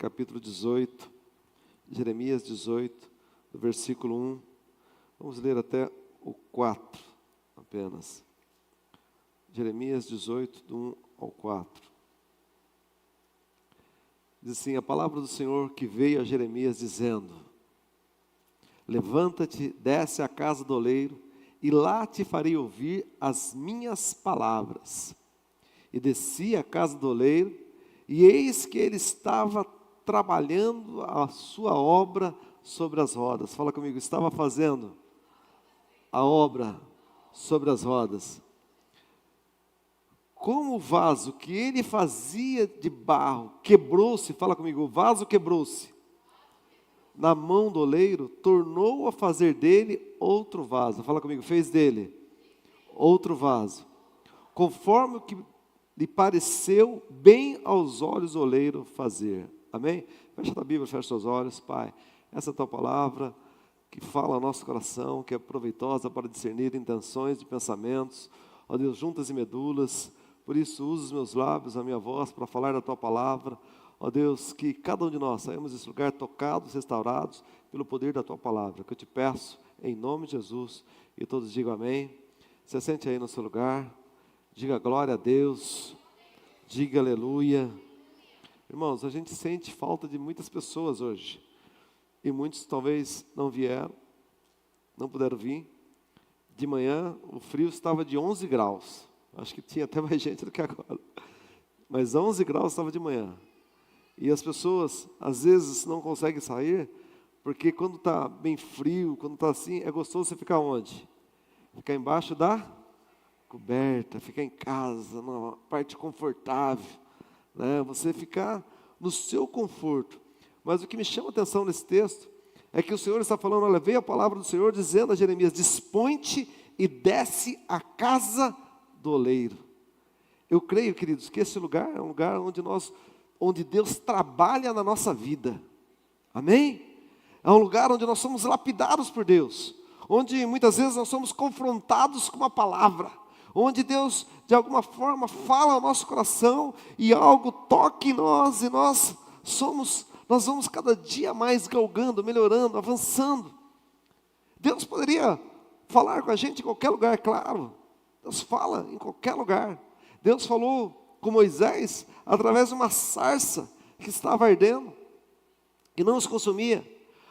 capítulo 18, Jeremias 18, do versículo 1. Vamos ler até o 4 apenas. Jeremias 18, do 1 ao 4. Diz assim: a palavra do Senhor que veio a Jeremias dizendo: levanta-te, desce à casa do oleiro, e lá te farei ouvir as minhas palavras. E desci à casa do oleiro, e eis que ele estava trabalhando a sua obra sobre as rodas. Fala comigo, estava fazendo a obra sobre as rodas. Como o vaso que ele fazia de barro quebrou-se, fala comigo, o vaso quebrou-se na mão do oleiro, tornou a fazer dele outro vaso. Fala comigo, fez dele outro vaso, conforme o que lhe pareceu bem aos olhos do oleiro fazer. Amém? Fecha a Bíblia, fecha seus olhos. Pai, essa é a tua palavra que fala ao nosso coração, que é proveitosa para discernir intenções e pensamentos, ó Deus, juntas e medulas. Por isso, usa os meus lábios, a minha voz, para falar da tua palavra. Ó Deus, que cada um de nós saímos desse lugar tocados, restaurados pelo poder da tua palavra, que eu te peço em nome de Jesus. E todos digam amém. Se sente aí no seu lugar, diga glória a Deus, diga aleluia. Irmãos, a gente sente falta de muitas pessoas hoje, e muitos talvez não vieram, não puderam vir. De manhã o frio estava de 11 graus, acho que tinha até mais gente do que agora, mas 11 graus estava de manhã. E as pessoas, às vezes, não conseguem sair, porque quando está bem frio, quando está assim, é gostoso você ficar onde? Ficar embaixo da coberta, ficar em casa, numa parte confortável, né? Você ficar no seu conforto. Mas o que me chama a atenção nesse texto, é que o Senhor está falando, olha, veio a palavra do Senhor dizendo a Jeremias, dispõe-te e desce à casa do oleiro. Eu creio, queridos, que esse lugar é um lugar onde Deus trabalha na nossa vida. Amém? É um lugar onde nós somos lapidados por Deus, onde muitas vezes nós somos confrontados com uma palavra, onde Deus de alguma forma fala ao nosso coração e algo toca em nós e nós vamos cada dia mais galgando, melhorando, avançando. Deus poderia falar com a gente em qualquer lugar, claro. Deus fala em qualquer lugar. Deus falou com Moisés através de uma sarça que estava ardendo, que não os consumia.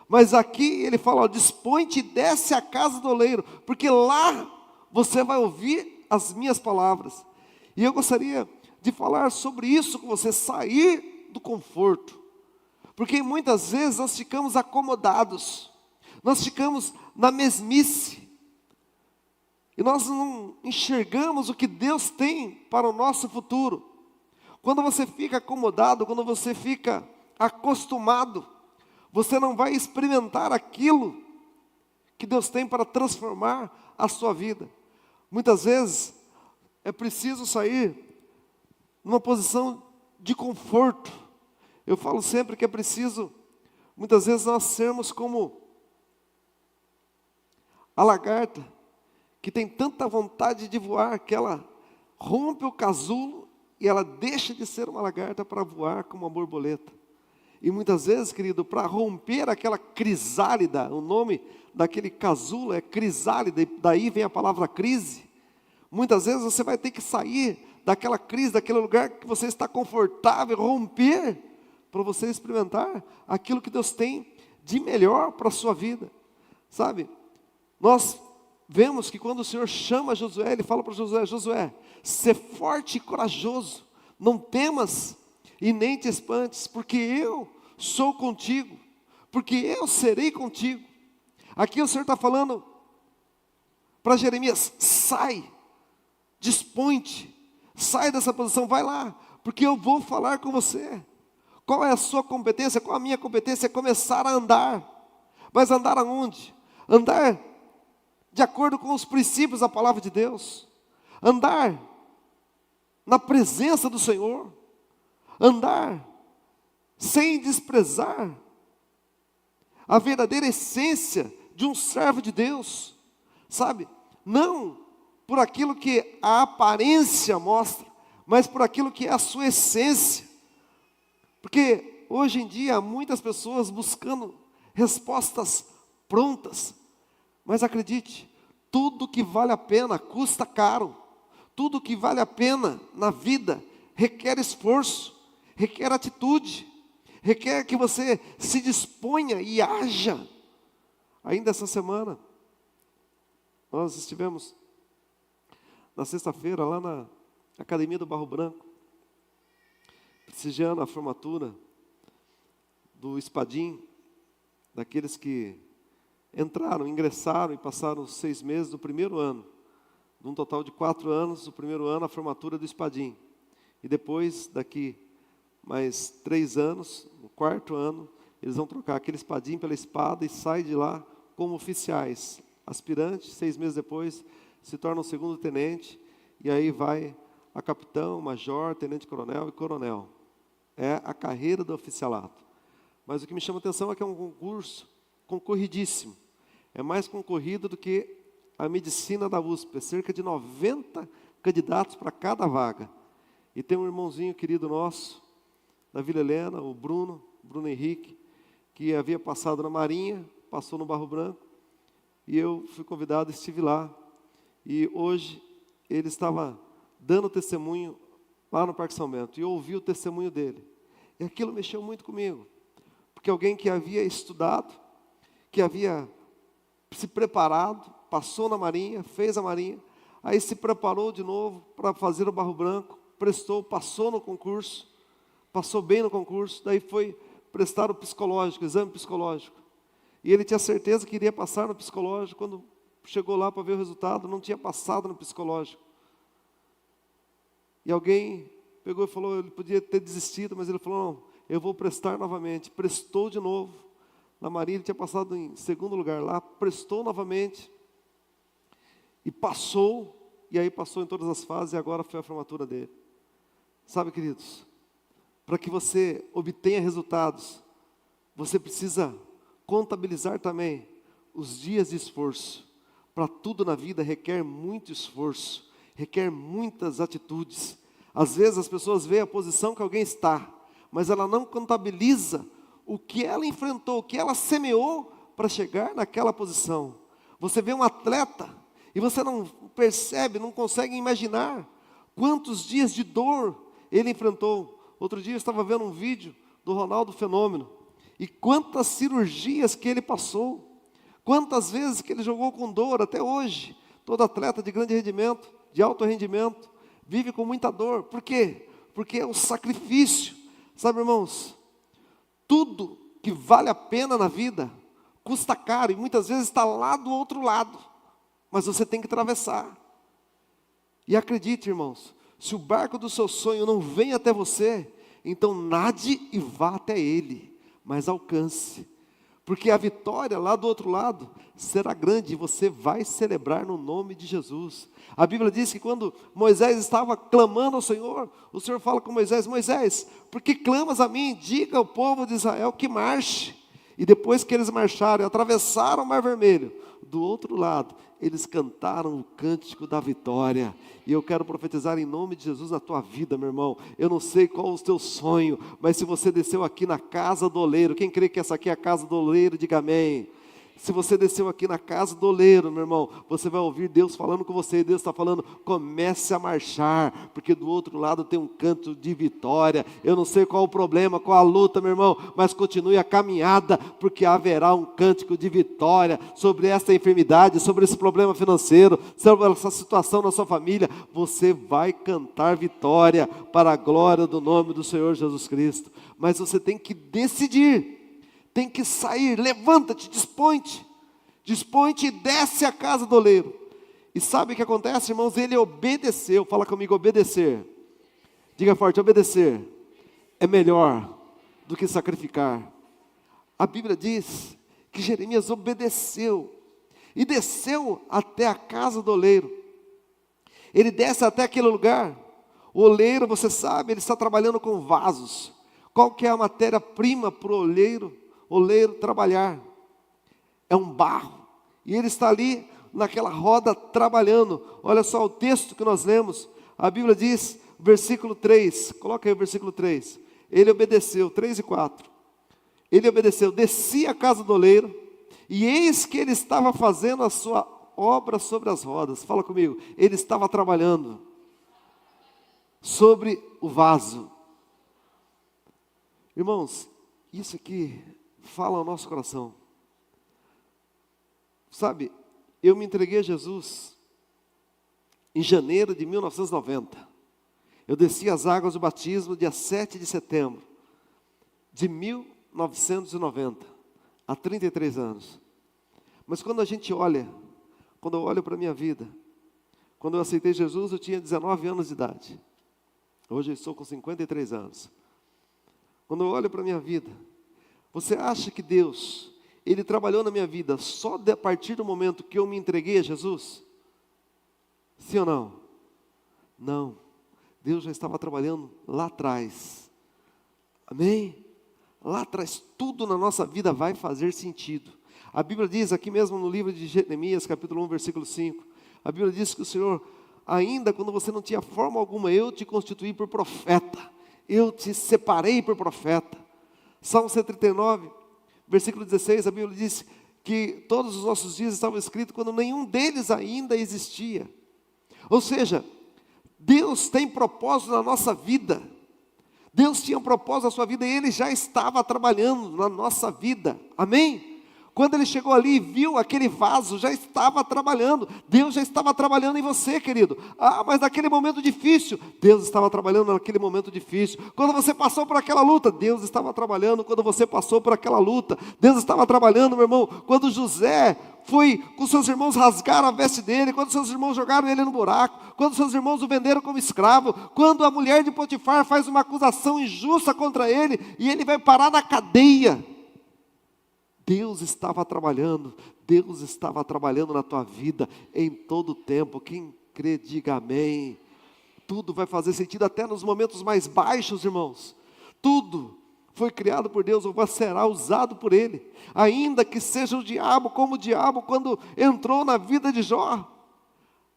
Mas aqui ele fala, dispõe-te e desce à casa do oleiro, porque lá você vai ouvir as minhas palavras. E eu gostaria de falar sobre isso com você, sair do conforto. Porque muitas vezes nós ficamos acomodados, nós ficamos na mesmice, e nós não enxergamos o que Deus tem para o nosso futuro. Quando você fica acomodado, quando você fica acostumado, você não vai experimentar aquilo que Deus tem para transformar a sua vida. Muitas vezes é preciso sair numa posição de conforto. Eu falo sempre que é preciso, muitas vezes, nós sermos como a lagarta, que tem tanta vontade de voar, que ela rompe o casulo e ela deixa de ser uma lagarta para voar como uma borboleta. E muitas vezes, querido, para romper aquela crisálida, o nome daquele casulo é crisálida, e daí vem a palavra crise. Muitas vezes você vai ter que sair daquela crise, daquele lugar que você está confortável, romper, para você experimentar aquilo que Deus tem de melhor para a sua vida. Sabe, nós vemos que quando o Senhor chama Josué, Ele fala para Josué, Josué, sê forte e corajoso, não temas e nem te espantes, porque eu sou contigo, porque eu serei contigo. Aqui o Senhor está falando para Jeremias, sai, dispõe-te, sai dessa posição, vai lá, porque eu vou falar com você. Qual é a sua competência? Qual a minha competência? É começar a andar. Mas andar aonde? Andar de acordo com os princípios da palavra de Deus. Andar na presença do Senhor. Andar sem desprezar a verdadeira essência de um servo de Deus. Sabe? Não por aquilo que a aparência mostra, mas por aquilo que é a sua essência. Porque hoje em dia há muitas pessoas buscando respostas prontas. Mas acredite, tudo que vale a pena custa caro. Tudo que vale a pena na vida requer esforço, requer atitude, requer que você se disponha e haja. Ainda essa semana, nós estivemos na sexta-feira lá na Academia do Barro Branco, prestigiando a formatura do Espadim, daqueles que entraram, ingressaram e passaram os 6 meses do primeiro ano. Num total de 4 anos, o primeiro ano, a formatura do Espadim. E depois, daqui mais 3 anos, no 4º ano, eles vão trocar aquele espadim pela espada e saem de lá como oficiais. Aspirantes, 6 meses depois, se tornam segundo tenente, e aí vai a capitão, major, tenente-coronel e coronel. É a carreira do oficialato. Mas o que me chama a atenção é que é um concurso concorridíssimo. É mais concorrido do que a medicina da USP. É cerca de 90 candidatos para cada vaga. E tem um irmãozinho querido nosso, da Vila Helena, o Bruno Henrique, que havia passado na Marinha, passou no Barro Branco, e eu fui convidado, estive lá. E hoje ele estava dando testemunho lá no Parque São Bento, e eu ouvi o testemunho dele. E aquilo mexeu muito comigo, porque alguém que havia estudado, que havia se preparado, passou na Marinha, fez a Marinha, aí se preparou de novo para fazer o Barro Branco, prestou, passou no concurso, passou bem no concurso, daí foi prestar o psicológico, exame psicológico. E ele tinha certeza que iria passar no psicológico, quando chegou lá para ver o resultado, não tinha passado no psicológico. E alguém pegou e falou, ele podia ter desistido, mas ele falou, não, eu vou prestar novamente. Prestou de novo. Na Marinha ele tinha passado em 2º lugar lá, prestou novamente. E passou, e aí passou em todas as fases, e agora foi a formatura dele. Sabe, queridos, para que você obtenha resultados, você precisa contabilizar também os dias de esforço. Para tudo na vida requer muito esforço, requer muitas atitudes. Às vezes as pessoas veem a posição que alguém está, mas ela não contabiliza o que ela enfrentou, o que ela semeou para chegar naquela posição. Você vê um atleta e você não percebe, não consegue imaginar quantos dias de dor ele enfrentou. Outro dia eu estava vendo um vídeo do Ronaldo Fenômeno, e quantas cirurgias que ele passou, quantas vezes que ele jogou com dor até hoje. Todo atleta de grande rendimento, de alto rendimento, vive com muita dor. Por quê? Porque é um sacrifício. Sabe, irmãos, tudo que vale a pena na vida custa caro, e muitas vezes está lá do outro lado, mas você tem que atravessar. E acredite, irmãos, se o barco do seu sonho não vem até você, então nade e vá até ele, mas alcance, porque a vitória lá do outro lado será grande, e você vai celebrar no nome de Jesus. A Bíblia diz que quando Moisés estava clamando ao Senhor, o Senhor fala com Moisés, Moisés, por que clamas a mim? Diga ao povo de Israel que marche. E depois que eles marcharam e atravessaram o Mar Vermelho, do outro lado, eles cantaram o cântico da vitória. E eu quero profetizar em nome de Jesus na tua vida, meu irmão. Eu não sei qual o teu sonho, mas se você desceu aqui na casa do oleiro, quem crê que essa aqui é a casa do oleiro, diga amém. Se você desceu aqui na casa do oleiro, meu irmão, você vai ouvir Deus falando com você, e Deus está falando, comece a marchar, porque do outro lado tem um canto de vitória. Eu não sei qual o problema, qual a luta, meu irmão, mas continue a caminhada, porque haverá um cântico de vitória sobre essa enfermidade, sobre esse problema financeiro, sobre essa situação na sua família. Você vai cantar vitória para a glória do nome do Senhor Jesus Cristo. Mas você tem que decidir, tem que sair, levanta-te, dispõe-te e desce a casa do oleiro. E sabe o que acontece, irmãos? Ele obedeceu. Fala comigo, obedecer. Diga forte, obedecer é melhor do que sacrificar. A Bíblia diz que Jeremias obedeceu e desceu até a casa do oleiro. Ele desce até aquele lugar. O oleiro, você sabe, ele está trabalhando com vasos. Qual que é a matéria-prima para o oleiro trabalhar? É um barro. E ele está ali naquela roda trabalhando. Olha só o texto que nós lemos. A Bíblia diz, versículo 3, coloca aí o versículo 3. Ele obedeceu, 3 e 4. Ele obedeceu, descia a casa do oleiro, e eis que ele estava fazendo a sua obra sobre as rodas. Fala comigo, ele estava trabalhando sobre o vaso. Irmãos, isso aqui fala ao nosso coração. Sabe, eu me entreguei a Jesus em janeiro de 1990. Eu desci as águas do batismo dia 7 de setembro de 1990, há 33 anos. Mas quando a gente olha, quando eu olho para a minha vida, quando eu aceitei Jesus, eu tinha 19 anos de idade. Hoje eu estou com 53 anos. Quando eu olho para a minha vida, você acha que Deus, Ele trabalhou na minha vida só a partir do momento que eu me entreguei a Jesus? Sim ou não? Não. Deus já estava trabalhando lá atrás. Amém? Lá atrás, tudo na nossa vida vai fazer sentido. A Bíblia diz aqui mesmo no livro de Jeremias, capítulo 1, versículo 5. A Bíblia diz que o Senhor, ainda quando você não tinha forma alguma, eu te constituí por profeta. Eu te separei por profeta. Salmo 139, versículo 16, a Bíblia diz que todos os nossos dias estavam escritos quando nenhum deles ainda existia. Ou seja, Deus tem propósito na nossa vida. Deus tinha um propósito na sua vida e Ele já estava trabalhando na nossa vida. Amém? Quando Ele chegou ali e viu aquele vaso, já estava trabalhando. Deus já estava trabalhando em você, querido. Ah, mas naquele momento difícil, Deus estava trabalhando naquele momento difícil. Quando você passou por aquela luta, Deus estava trabalhando quando você passou por aquela luta. Deus estava trabalhando, meu irmão. Quando José foi com seus irmãos, rasgaram a veste dele, quando seus irmãos jogaram ele no buraco, quando seus irmãos o venderam como escravo, quando a mulher de Potifar faz uma acusação injusta contra ele, e ele vai parar na cadeia. Deus estava trabalhando na tua vida em todo o tempo. Quem crê, diga amém. Tudo vai fazer sentido até nos momentos mais baixos, irmãos. Tudo foi criado por Deus, ou será usado por Ele. Ainda que seja o diabo, como o diabo quando entrou na vida de Jó.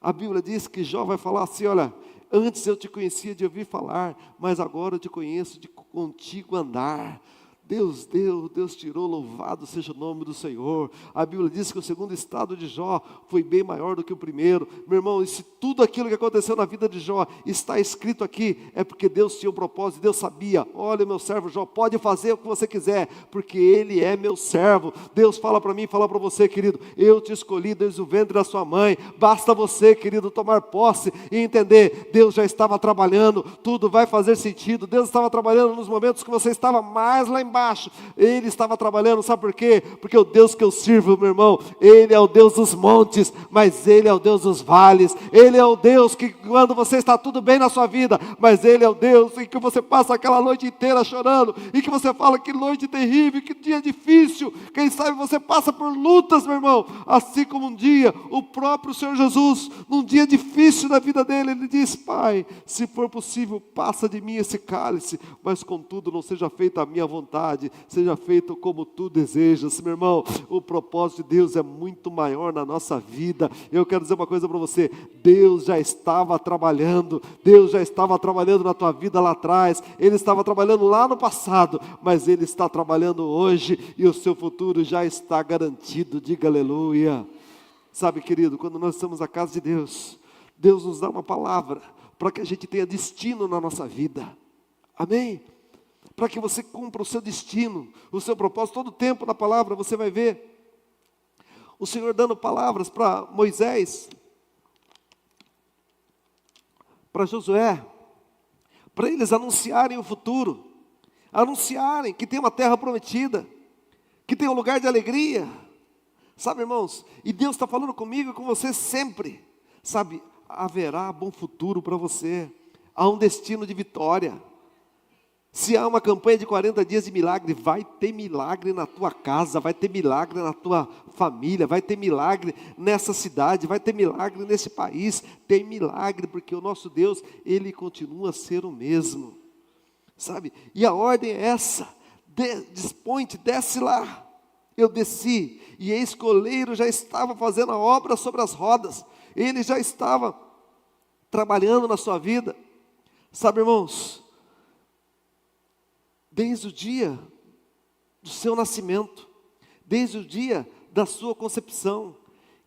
A Bíblia diz que Jó vai falar assim, olha, antes eu te conhecia de ouvir falar, mas agora eu te conheço de contigo andar. Deus deu, Deus tirou, louvado seja o nome do Senhor. A Bíblia diz que o segundo estado de Jó foi bem maior do que o primeiro. Meu irmão, e se tudo aquilo que aconteceu na vida de Jó está escrito aqui, é porque Deus tinha um propósito, Deus sabia, olha meu servo Jó, pode fazer o que você quiser, porque ele é meu servo. Deus fala para mim, fala para você, querido, eu te escolhi desde o ventre da sua mãe, basta você, querido, tomar posse e entender, Deus já estava trabalhando, tudo vai fazer sentido. Deus estava trabalhando nos momentos que você estava mais lá embaixo, Ele estava trabalhando, sabe por quê? Porque o Deus que eu sirvo, meu irmão, Ele é o Deus dos montes, mas Ele é o Deus dos vales. Ele é o Deus que quando você está tudo bem na sua vida, mas Ele é o Deus em que você passa aquela noite inteira chorando, e que você fala que noite terrível, que dia difícil. Quem sabe você passa por lutas, meu irmão, assim como um dia o próprio Senhor Jesus, num dia difícil na vida dele, Ele diz, Pai, se for possível, passa de mim esse cálice, mas contudo não seja feita a minha vontade, seja feito como tu desejas. Meu irmão, o propósito de Deus é muito maior na nossa vida. Eu quero dizer uma coisa para você, Deus já estava trabalhando na tua vida lá atrás, Ele estava trabalhando lá no passado, mas Ele está trabalhando hoje, e o seu futuro já está garantido, diga aleluia. Sabe, querido, quando nós estamos na casa de Deus, Deus nos dá uma palavra, para que a gente tenha destino na nossa vida, amém? Para que você cumpra o seu destino, o seu propósito. Todo tempo na palavra você vai ver o Senhor dando palavras para Moisés, para Josué, para eles anunciarem o futuro, anunciarem que tem uma terra prometida, que tem um lugar de alegria, sabe, irmãos? E Deus está falando comigo e com você sempre, sabe, haverá bom futuro para você, há um destino de vitória. Se há uma campanha de 40 dias de milagre, vai ter milagre na tua casa, vai ter milagre na tua família, vai ter milagre nessa cidade, vai ter milagre nesse país. Tem milagre, porque o nosso Deus, Ele continua a ser o mesmo, sabe? E a ordem é essa, dispõe-te, desce lá. Eu desci, e eis que o oleiro já estava fazendo a obra sobre as rodas, ele já estava trabalhando na sua vida, sabe, irmãos? desde o dia do seu nascimento, desde o dia da sua concepção.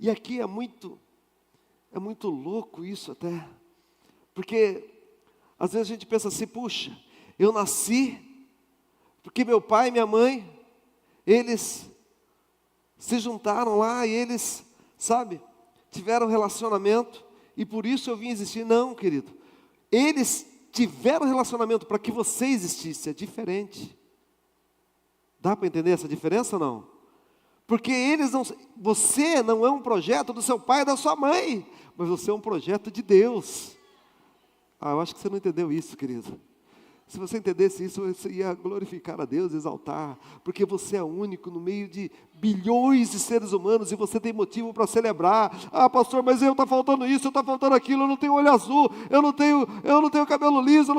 E aqui é muito louco isso até, porque às vezes a gente pensa assim, puxa, eu nasci porque meu pai e minha mãe, eles se juntaram lá e eles, sabe, tiveram relacionamento e por isso eu vim existir. Não, querido, eles tiveram relacionamento para que você existisse, é diferente. Dá para entender essa diferença ou não? Porque você não é um projeto do seu pai e da sua mãe, mas você é um projeto de Deus. Eu acho que você não entendeu isso, querido. Se você entendesse isso, você ia glorificar a Deus, exaltar, porque você é único no meio de bilhões de seres humanos e você tem motivo para celebrar. Pastor, mas está faltando isso, está faltando aquilo, eu não tenho olho azul, eu não tenho cabelo liso,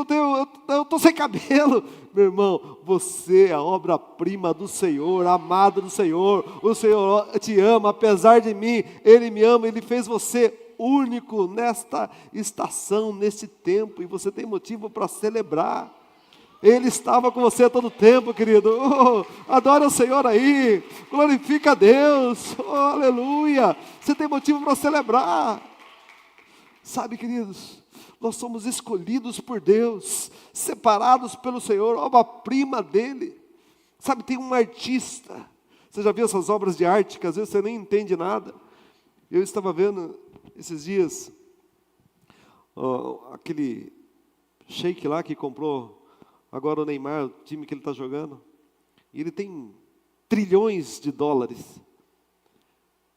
eu estou sem cabelo. Meu irmão, você é a obra-prima do Senhor, amado do Senhor. O Senhor te ama, apesar de mim, Ele me ama, Ele fez você único nesta estação, nesse tempo, e você tem motivo para celebrar. Ele estava com você todo o tempo, querido. Adora o Senhor aí, glorifica a Deus, aleluia. Você tem motivo para celebrar. Sabe, queridos, nós somos escolhidos por Deus, separados pelo Senhor, obra-prima dEle. Sabe, tem um artista, você já viu essas obras de arte, que às vezes você nem entende nada. Eu estava vendo esses dias, aquele sheik lá que comprou agora o Neymar, o time que ele está jogando, e ele tem trilhões de dólares.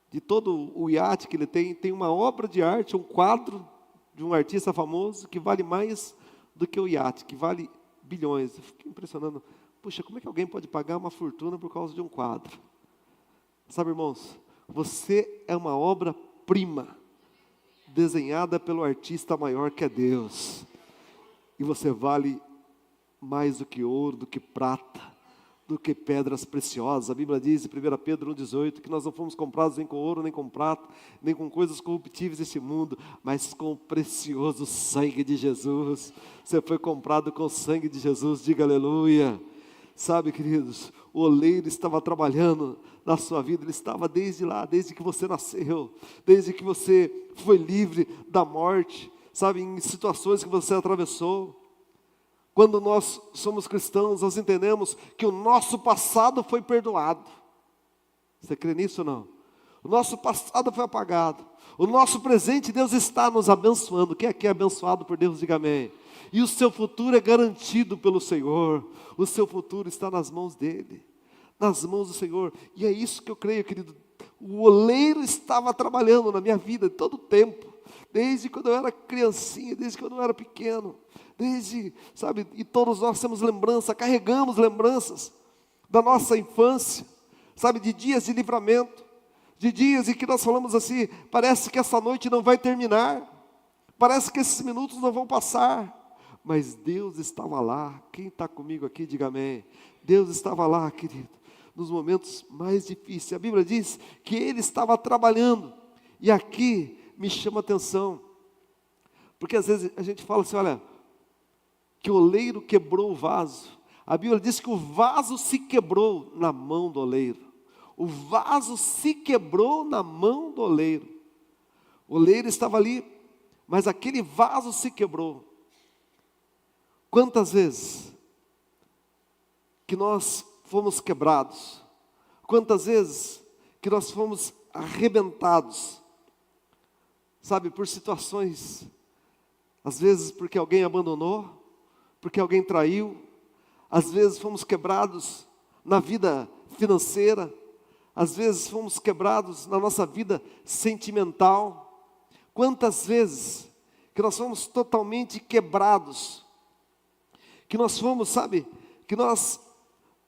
De todo o iate que ele tem uma obra de arte, um quadro de um artista famoso que vale mais do que o iate, que vale bilhões. Eu fiquei impressionando. Puxa, como é que alguém pode pagar uma fortuna por causa de um quadro? Sabe, irmãos, você é uma obra-prima, desenhada pelo artista maior que é Deus. E você vale mais do que ouro, do que prata, do que pedras preciosas. A Bíblia diz em 1 Pedro 1,18, que nós não fomos comprados nem com ouro, nem com prata, nem com coisas corruptíveis deste mundo, mas com o precioso sangue de Jesus. Você foi comprado com o sangue de Jesus, diga aleluia. Sabe, queridos, o oleiro estava trabalhando na sua vida, ele estava desde lá, desde que você nasceu, desde que você foi livre da morte, sabe, em situações que você atravessou. Quando nós somos cristãos, nós entendemos que o nosso passado foi perdoado. Você crê nisso ou não? O nosso passado foi apagado. O nosso presente, Deus está nos abençoando. Quem aqui é abençoado por Deus, diga amém. E o seu futuro é garantido pelo Senhor. O seu futuro está nas mãos dEle, nas mãos do Senhor. E é isso que eu creio, querido. O oleiro estava trabalhando na minha vida todo o tempo. Desde quando eu era criancinha, desde quando eu era pequeno. Sabe, e todos nós temos lembrança, carregamos lembranças da nossa infância, sabe, de dias de livramento, de dias em que nós falamos assim, parece que essa noite não vai terminar, parece que esses minutos não vão passar, mas Deus estava lá. Quem está comigo aqui, diga amém. Deus estava lá, querido, nos momentos mais difíceis. A Bíblia diz que Ele estava trabalhando, e aqui me chama a atenção, porque às vezes a gente fala assim, olha, que o oleiro quebrou o vaso. A Bíblia diz que o vaso se quebrou na mão do oleiro. O vaso se quebrou na mão do oleiro. O oleiro estava ali, mas aquele vaso se quebrou. Quantas vezes que nós fomos quebrados? Quantas vezes que nós fomos arrebentados? Sabe, por situações, às vezes porque alguém abandonou, porque alguém traiu, às vezes fomos quebrados na vida financeira, às vezes fomos quebrados na nossa vida sentimental. Quantas vezes que nós fomos totalmente quebrados, que nós fomos, sabe, que nós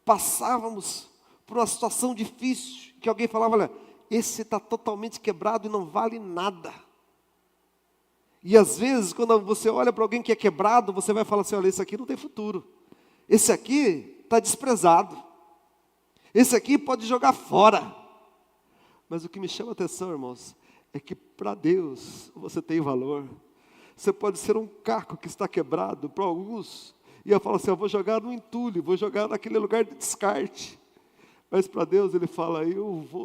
passávamos por uma situação difícil, que alguém falava, olha, esse está totalmente quebrado e não vale nada. E às vezes, quando você olha para alguém que é quebrado, você vai falar assim, olha, esse aqui não tem futuro. Esse aqui está desprezado. Esse aqui pode jogar fora. Mas o que me chama a atenção, irmãos, é que para Deus você tem valor. Você pode ser um caco que está quebrado para alguns, E eu falo assim, eu vou jogar no entulho, vou jogar naquele lugar de descarte. Mas para Deus ele fala,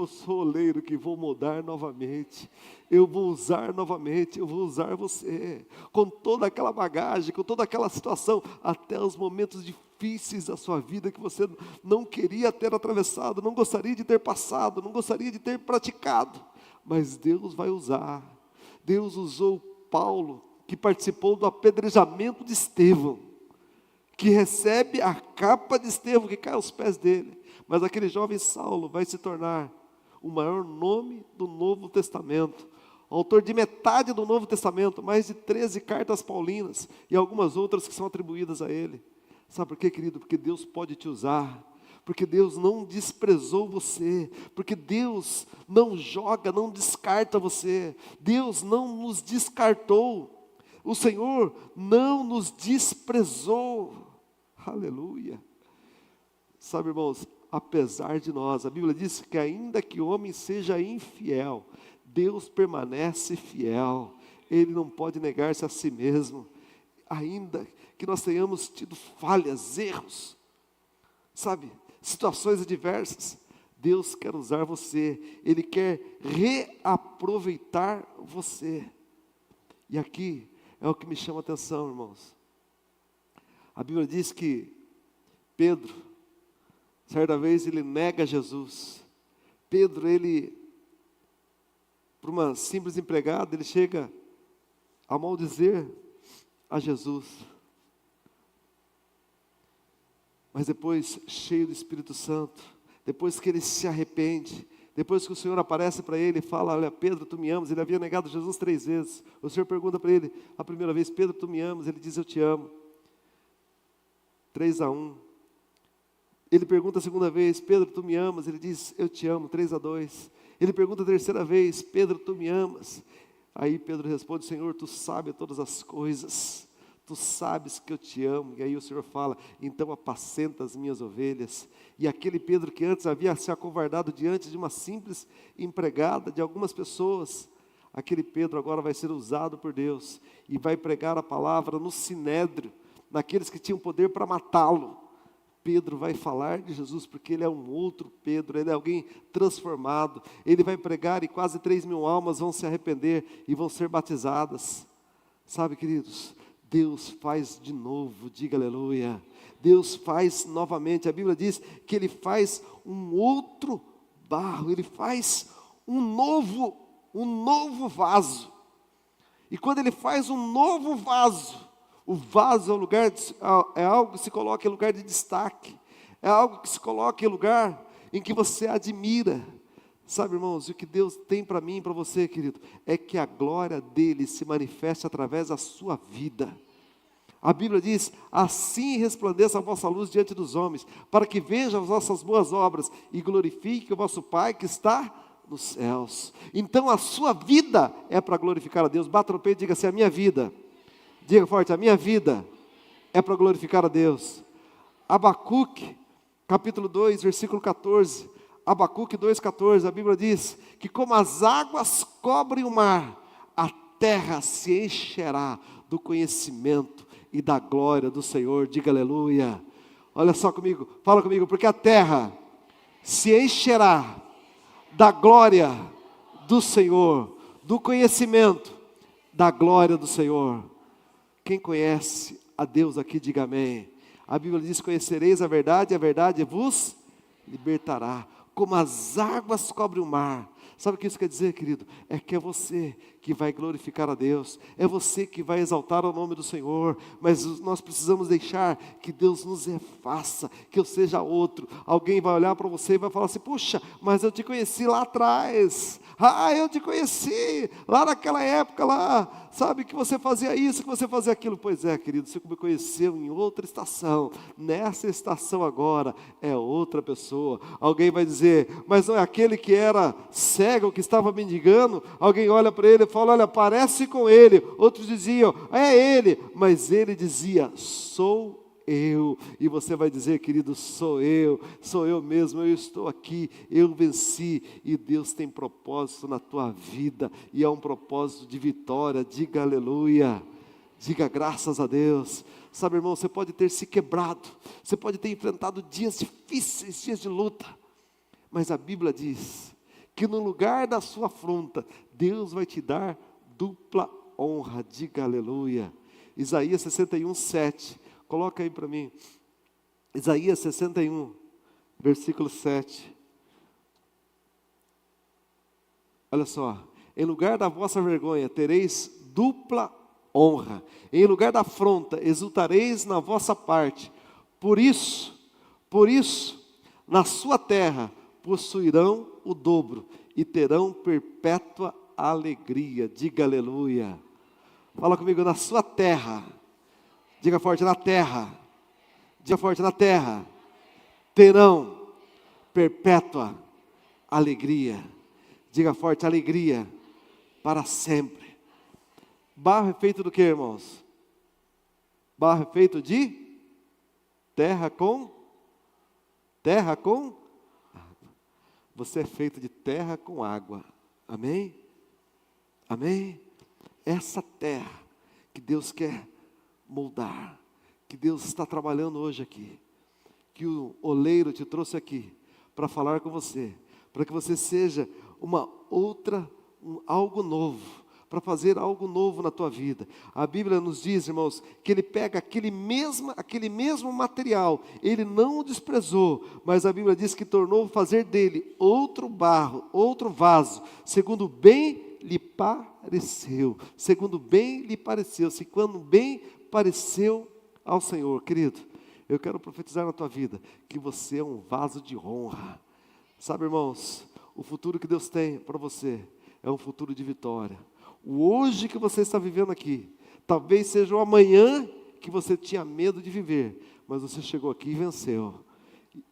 sou oleiro que vou moldar novamente, eu vou usar novamente, eu vou usar você, com toda aquela bagagem, com toda aquela situação, até os momentos difíceis da sua vida, que você não queria ter atravessado, não gostaria de ter passado, não gostaria de ter praticado, mas Deus vai usar. Deus usou Paulo, que participou do apedrejamento de Estevão, que recebe a capa de Estevão, que cai aos pés dele. Mas aquele jovem Saulo vai se tornar o maior nome do Novo Testamento, autor de metade do Novo Testamento, mais de 13 cartas paulinas e algumas outras que são atribuídas a ele. Sabe por quê, querido? Porque Deus pode te usar, porque Deus não desprezou você, porque Deus não joga, não descarta você, Deus não nos descartou, o Senhor não nos desprezou, aleluia. Sabe, irmãos, apesar de nós, a Bíblia diz que ainda que o homem seja infiel, Deus permanece fiel, Ele não pode negar-se a si mesmo, ainda que nós tenhamos tido falhas, erros, sabe, situações adversas, Deus quer usar você, Ele quer reaproveitar você. E aqui é o que me chama a atenção, irmãos. A Bíblia diz que Pedro, certa vez ele nega Jesus. Pedro, para uma simples empregada, ele chega a maldizer a Jesus. Mas depois, cheio do Espírito Santo, depois que ele se arrepende, depois que o Senhor aparece para ele e fala, olha, Pedro, tu me amas. Ele havia negado Jesus 3 vezes. O Senhor pergunta para ele, a primeira vez, Pedro, tu me amas? Ele diz, eu te amo. 3-1. Ele pergunta a segunda vez, Pedro, tu me amas? Ele diz, eu te amo, 3-2. Ele pergunta a terceira vez, Pedro, tu me amas? Aí Pedro responde, Senhor, tu sabes todas as coisas, tu sabes que eu te amo. E aí o Senhor fala, então apacenta as minhas ovelhas. E aquele Pedro que antes havia se acovardado diante de uma simples empregada, de algumas pessoas, aquele Pedro agora vai ser usado por Deus, e vai pregar a palavra no sinédrio, naqueles que tinham poder para matá-lo. Pedro vai falar de Jesus, porque ele é um outro Pedro, ele é alguém transformado, ele vai pregar e quase 3.000 almas vão se arrepender e vão ser batizadas. Sabe, queridos, Deus faz de novo, diga aleluia, Deus faz novamente. A Bíblia diz que Ele faz um outro barro, Ele faz um novo vaso, e quando Ele faz um novo vaso, o vaso é algo que se coloca em lugar de destaque, é algo que se coloca em lugar em que você admira. Sabe, irmãos, o que Deus tem para mim e para você, querido, é que a glória dEle se manifeste através da sua vida. A Bíblia diz, assim resplandeça a vossa luz diante dos homens, para que vejam as vossas boas obras e glorifique o vosso Pai que está nos céus. Então a sua vida é para glorificar a Deus. Bata no peito e diga assim, a minha vida, diga forte, a minha vida é para glorificar a Deus. Abacuque, capítulo 2, versículo 14. Abacuque 2,14, a Bíblia diz que como as águas cobrem o mar, a terra se encherá do conhecimento e da glória do Senhor. Diga aleluia. Olha só comigo, fala comigo, porque a terra se encherá da glória do Senhor, do conhecimento da glória do Senhor. Quem conhece a Deus aqui, diga amém. A Bíblia diz, conhecereis a verdade, e a verdade vos libertará. Como as águas cobrem o mar. Sabe o que isso quer dizer, querido? É que é você que vai glorificar a Deus, é você que vai exaltar o nome do Senhor, mas nós precisamos deixar que Deus nos refaça, que eu seja outro. Alguém vai olhar para você e vai falar assim, puxa, mas eu te conheci lá atrás, eu te conheci lá naquela época lá, sabe, que você fazia isso, que você fazia aquilo. Pois é, querido, você me conheceu em outra estação, nessa estação agora é outra pessoa. Alguém vai dizer, mas não é aquele que era cego, que estava mendigando? Alguém olha para ele e fala, olha, parece com ele. Outros diziam, é ele, mas ele dizia, sou eu. E você vai dizer, querido, sou eu mesmo, eu estou aqui, eu venci. E Deus tem propósito na tua vida, e é um propósito de vitória. Diga aleluia, Diga graças a Deus. Sabe, irmão, você pode ter se quebrado, você pode ter enfrentado dias difíceis, dias de luta, mas a Bíblia diz que no lugar da sua afronta, Deus vai te dar dupla honra. Diga aleluia. Isaías 61, 7. Coloca aí para mim. Isaías 61, versículo 7. Olha só. Em lugar da vossa vergonha, tereis dupla honra. Em lugar da afronta, exultareis na vossa parte. Por isso, na sua terra, possuirão o dobro e terão perpétua alegria. Diga aleluia. Fala comigo, na sua terra. Diga forte, na terra. Diga forte, na terra. Terão perpétua alegria. Diga forte, alegria para sempre. Barro é feito do que, irmãos? Barro é feito de terra com água. Você é feito de terra com água. Amém? Amém? Essa terra que Deus quer moldar, que Deus está trabalhando hoje aqui, que o oleiro te trouxe aqui para falar com você, para que você seja algo novo, para fazer algo novo na tua vida. A Bíblia nos diz, irmãos, que Ele pega aquele mesmo material, Ele não o desprezou, mas a Bíblia diz que tornou fazer dele outro barro, outro vaso, segundo bem lhe pareceu, segundo bem lhe pareceu, segundo bem pareceu ao Senhor. Querido, eu quero profetizar na tua vida, que você é um vaso de honra. Sabe, irmãos, o futuro que Deus tem para você é um futuro de vitória. O hoje que você está vivendo aqui, talvez seja o amanhã que você tinha medo de viver, mas você chegou aqui e venceu.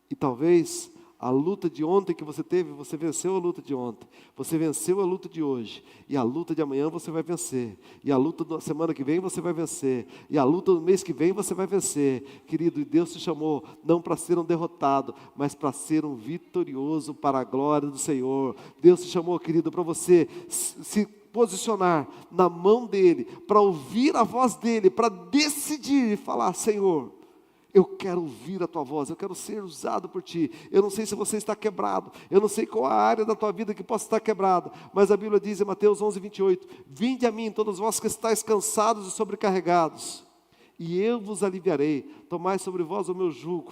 E talvez a luta de ontem que você teve, você venceu a luta de ontem, você venceu a luta de hoje, e a luta de amanhã você vai vencer, e a luta da semana que vem você vai vencer, e a luta do mês que vem você vai vencer. Querido, e Deus te chamou não para ser um derrotado, mas para ser um vitorioso para a glória do Senhor. Deus te chamou, querido, para você se posicionar na mão dEle, para ouvir a voz dEle, para decidir e falar: Senhor, eu quero ouvir a tua voz, eu quero ser usado por ti. Eu não sei se você está quebrado, eu não sei qual a área da tua vida que possa estar quebrada, mas a Bíblia diz em Mateus 11, 28, vinde a mim, todos vós que estáis cansados e sobrecarregados, e eu vos aliviarei. Tomai sobre vós o meu jugo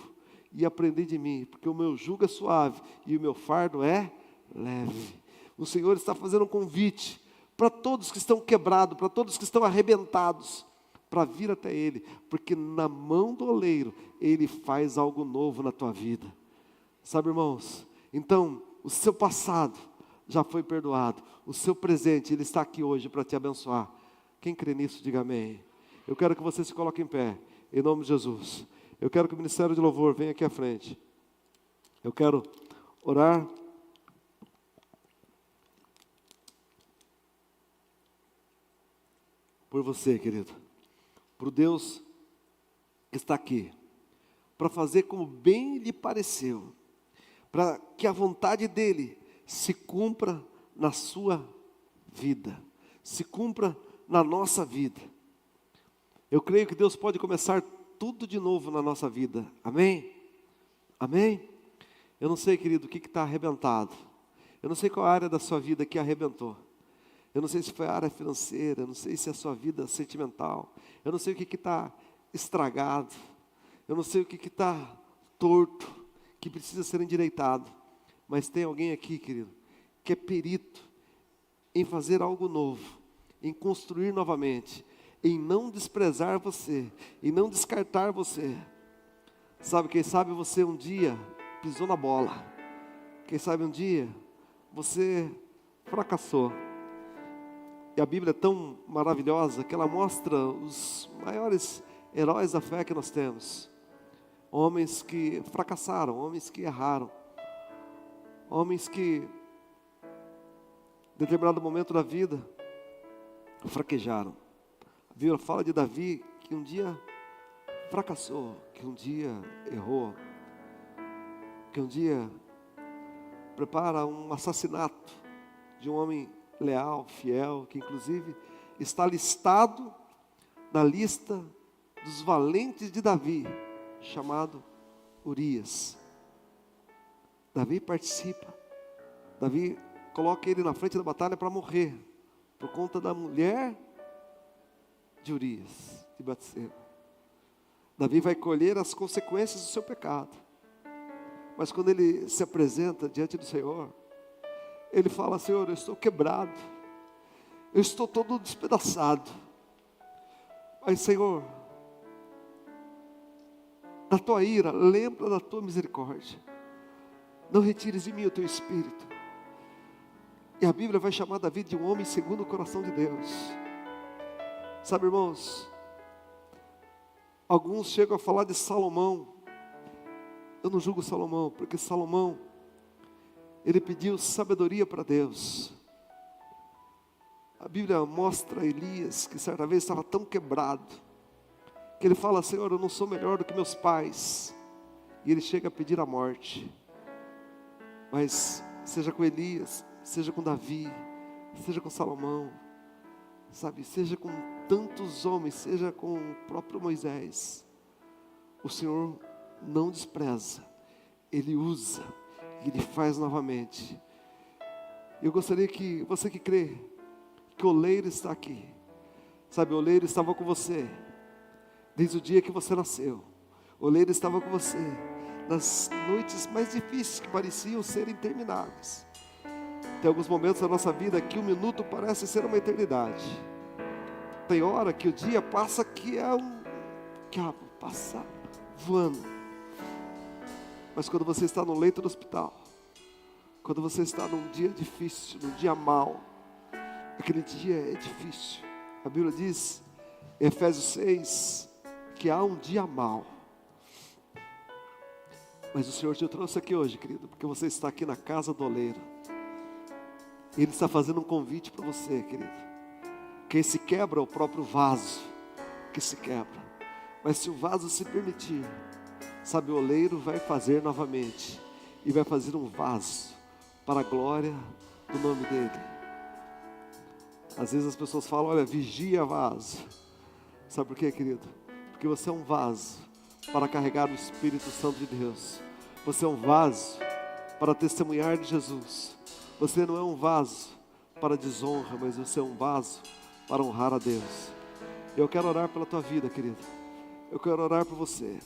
e aprendei de mim, porque o meu jugo é suave e o meu fardo é leve. O Senhor está fazendo um convite para todos que estão quebrados, para todos que estão arrebentados, para vir até Ele, porque na mão do oleiro, Ele faz algo novo na tua vida. Sabe, irmãos, então, o seu passado já foi perdoado, o seu presente, Ele está aqui hoje para te abençoar. Quem crê nisso, diga amém. Eu quero que você se coloque em pé, em nome de Jesus. Eu quero que o Ministério de Louvor venha aqui à frente. Eu quero orar por você, querido, por Deus que está aqui, para fazer como bem lhe pareceu, para que a vontade dEle se cumpra na sua vida, se cumpra na nossa vida. Eu creio que Deus pode começar tudo de novo na nossa vida, amém? Amém? Eu não sei, querido, o que está arrebentado, eu não sei qual a área da sua vida que arrebentou. Eu não sei se foi a área financeira, eu não sei se é a sua vida sentimental, eu não sei o que está estragado, eu não sei o que está torto, que precisa ser endireitado, mas tem alguém aqui, querido, que é perito em fazer algo novo, em construir novamente, em não desprezar você, em não descartar você. Sabe, quem sabe você um dia pisou na bola, quem sabe um dia você fracassou. E a Bíblia é tão maravilhosa que ela mostra os maiores heróis da fé que nós temos. Homens que fracassaram, homens que erraram. Homens que, em determinado momento da vida, fraquejaram. A Bíblia fala de Davi que um dia fracassou, que um dia errou, que um dia prepara um assassinato de um homem leal, fiel, que inclusive está listado na lista dos valentes de Davi, chamado Urias. Davi participa. Davi coloca ele na frente da batalha para morrer, por conta da mulher de Urias, de Batseba. Davi vai colher as consequências do seu pecado. Mas quando ele se apresenta diante do Senhor, ele fala: Senhor, eu estou quebrado, eu estou todo despedaçado. Mas Senhor, na tua ira, lembra da tua misericórdia. Não retires de mim o teu espírito. E a Bíblia vai chamar Davi de um homem segundo o coração de Deus. Sabe, irmãos, alguns chegam a falar de Salomão. Eu não julgo Salomão, porque Salomão, ele pediu sabedoria para Deus. A Bíblia mostra Elias, que certa vez estava tão quebrado, que ele fala: Senhor, eu não sou melhor do que meus pais. E ele chega a pedir a morte. Mas seja com Elias, seja com Davi, seja com Salomão, sabe, seja com tantos homens, seja com o próprio Moisés, o Senhor não despreza, Ele usa, Ele faz novamente. Eu gostaria que você que crê que o oleiro está aqui, sabe, o oleiro estava com você desde o dia que você nasceu. O oleiro estava com você nas noites mais difíceis, que pareciam ser intermináveis. Tem alguns momentos da nossa vida que um minuto parece ser uma eternidade. Tem hora que o dia passa que passa voando. Mas quando você está no leito do hospital, quando você está num dia difícil, num dia mau, aquele dia é difícil. A Bíblia diz, em Efésios 6, que há um dia mau. Mas o Senhor te trouxe aqui hoje, querido, porque você está aqui na casa do oleiro. Ele está fazendo um convite para você, querido. Quem se quebra é o próprio vaso que se quebra. Mas se o vaso se permitir, sabe, o oleiro vai fazer novamente. E vai fazer um vaso para a glória do nome dele. Às vezes as pessoas falam: olha, vigia vaso. Sabe por quê, querido? Porque você é um vaso para carregar o Espírito Santo de Deus. Você é um vaso para testemunhar de Jesus. Você não é um vaso para desonra, mas você é um vaso para honrar a Deus. Eu quero orar pela tua vida, querido. Eu quero orar por você,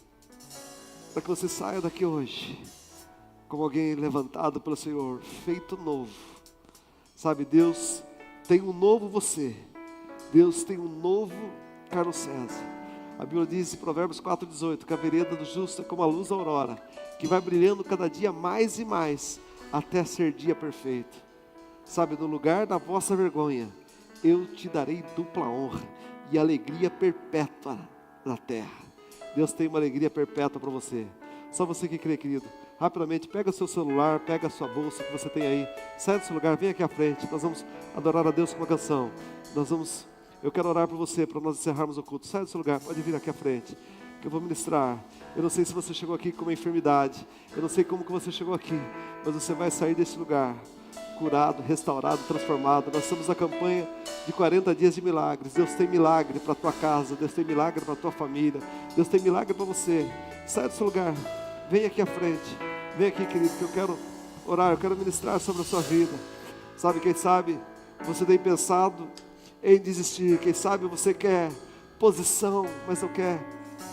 para que você saia daqui hoje como alguém levantado pelo Senhor, feito novo. Sabe, Deus tem um novo você. Deus tem um novo Carlos César. A Bíblia diz em Provérbios 4,18, que a vereda do justo é como a luz da aurora, que vai brilhando cada dia mais e mais, até ser dia perfeito. Sabe, no lugar da vossa vergonha, eu te darei dupla honra e alegria perpétua na terra. Deus tem uma alegria perpétua para você. Só você que crê, querido. Rapidamente, pega o seu celular, pega a sua bolsa que você tem aí, sai do seu lugar, vem aqui à frente. Nós vamos adorar a Deus com uma canção. Eu quero orar por você, para nós encerrarmos o culto. Sai do seu lugar, pode vir aqui à frente, que eu vou ministrar. Eu não sei se você chegou aqui com uma enfermidade, eu não sei como que você chegou aqui, mas você vai sair desse lugar curado, restaurado, transformado. Nós estamos na campanha de 40 dias de milagres. Deus tem milagre para a tua casa, Deus tem milagre para a tua família, Deus tem milagre para você. Sai do seu lugar, vem aqui à frente, vem aqui, querido, que eu quero orar, eu quero ministrar sobre a sua vida. Sabe, quem sabe você tem pensado em desistir, quem sabe você quer posição, mas não quer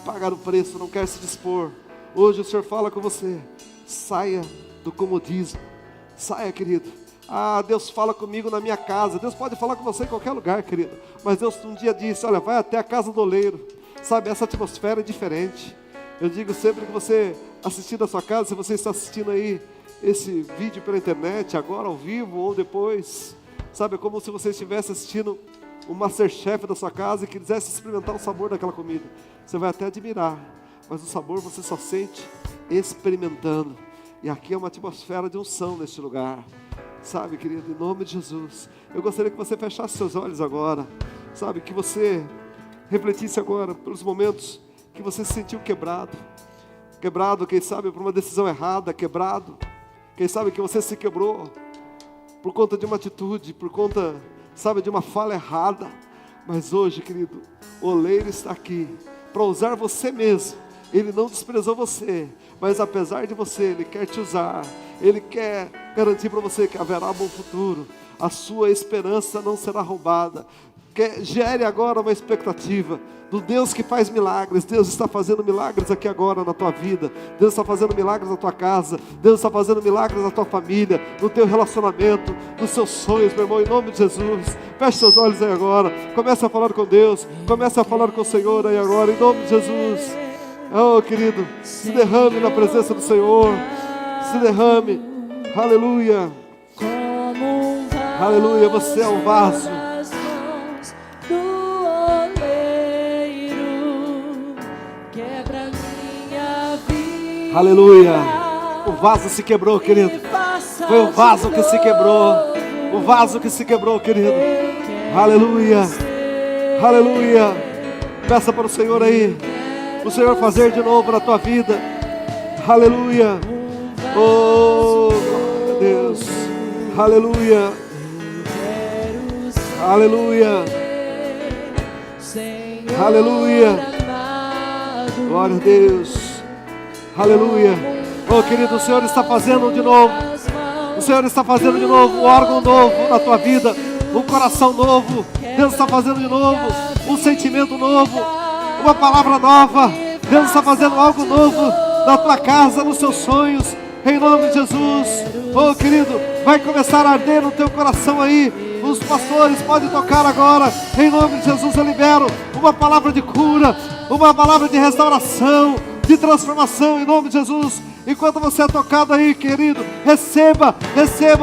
pagar o preço, não quer se dispor. Hoje o Senhor fala com você: saia do comodismo, saia, querido. Deus fala comigo na minha casa. Deus pode falar com você em qualquer lugar, querido, mas Deus um dia disse: olha, vai até a casa do oleiro. Sabe, essa atmosfera é diferente. Eu digo sempre que você assistir da sua casa, se você está assistindo aí esse vídeo pela internet, agora ao vivo ou depois, sabe, é como se você estivesse assistindo o Masterchef da sua casa e quisesse experimentar o sabor daquela comida. Você vai até admirar, mas o sabor você só sente experimentando. E aqui é uma atmosfera de unção neste lugar. Sabe, querido, em nome de Jesus, eu gostaria que você fechasse seus olhos agora. Sabe, que você refletisse agora pelos momentos que você se sentiu quebrado, quem sabe por uma decisão errada, quebrado, quem sabe que você se quebrou por conta de uma atitude, por conta, sabe, de uma fala errada, Mas hoje, querido, o oleiro está aqui para usar você mesmo. Ele não desprezou você, mas apesar de você, Ele quer te usar. Ele quer garantir para você que haverá um bom futuro. A sua esperança não será roubada. Gere agora uma expectativa do Deus que faz milagres. Deus está fazendo milagres aqui agora na tua vida. Deus está fazendo milagres na tua casa. Deus está fazendo milagres na tua família, no teu relacionamento, nos seus sonhos, meu irmão, em nome de Jesus. Feche seus olhos aí agora. Comece a falar com Deus. Comece a falar com o Senhor aí agora, em nome de Jesus. Oh, querido, se derrame na presença do Senhor. Se derrame. Aleluia. Aleluia, você é um vaso. Aleluia. O vaso se quebrou, querido. Foi o vaso que se quebrou. O vaso que se quebrou, querido. Aleluia. Aleluia. Peça para o Senhor aí, o Senhor fazer de novo na tua vida. Aleluia. Oh, glória a Deus. Aleluia. Aleluia. Aleluia. Glória a Deus. Aleluia. Oh, querido, o Senhor está fazendo de novo. O Senhor está fazendo de novo um órgão novo na tua vida, um coração novo. Deus está fazendo de novo um sentimento novo, uma palavra nova. Deus está fazendo algo novo na tua casa, nos seus sonhos, em nome de Jesus. Oh, querido, vai começar a arder no teu coração aí. Os pastores podem tocar agora, em nome de Jesus. Eu libero uma palavra de cura, uma palavra de restauração, de transformação, em nome de Jesus. Enquanto você é tocado aí, querido, receba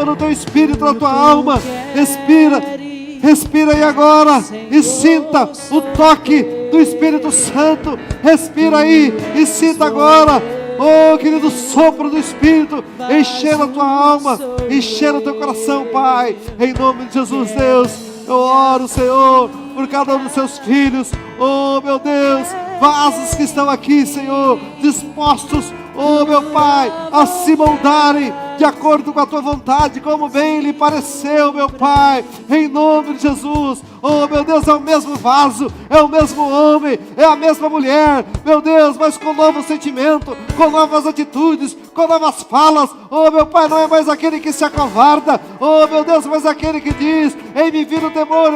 no teu espírito, na tua alma. Respira aí agora e sinta o toque do Espírito Santo. Respira aí e sinta agora, oh, querido, sopro do Espírito, enchendo a tua alma, enchendo o teu coração, Pai, em nome de Jesus. Deus, eu oro, Senhor, por cada um dos seus filhos. Oh, meu Deus, vasos que estão aqui, Senhor, dispostos, oh, meu Pai, a se moldarem de acordo com a tua vontade, como bem lhe pareceu, meu Pai, em nome de Jesus. Oh, meu Deus, é o mesmo vaso, é o mesmo homem, é a mesma mulher, meu Deus, mas com novo sentimento, com novas atitudes, com novas falas. Oh, meu Pai, não é mais aquele que se acovarda, oh, meu Deus, mas aquele que diz: em me vir o temor,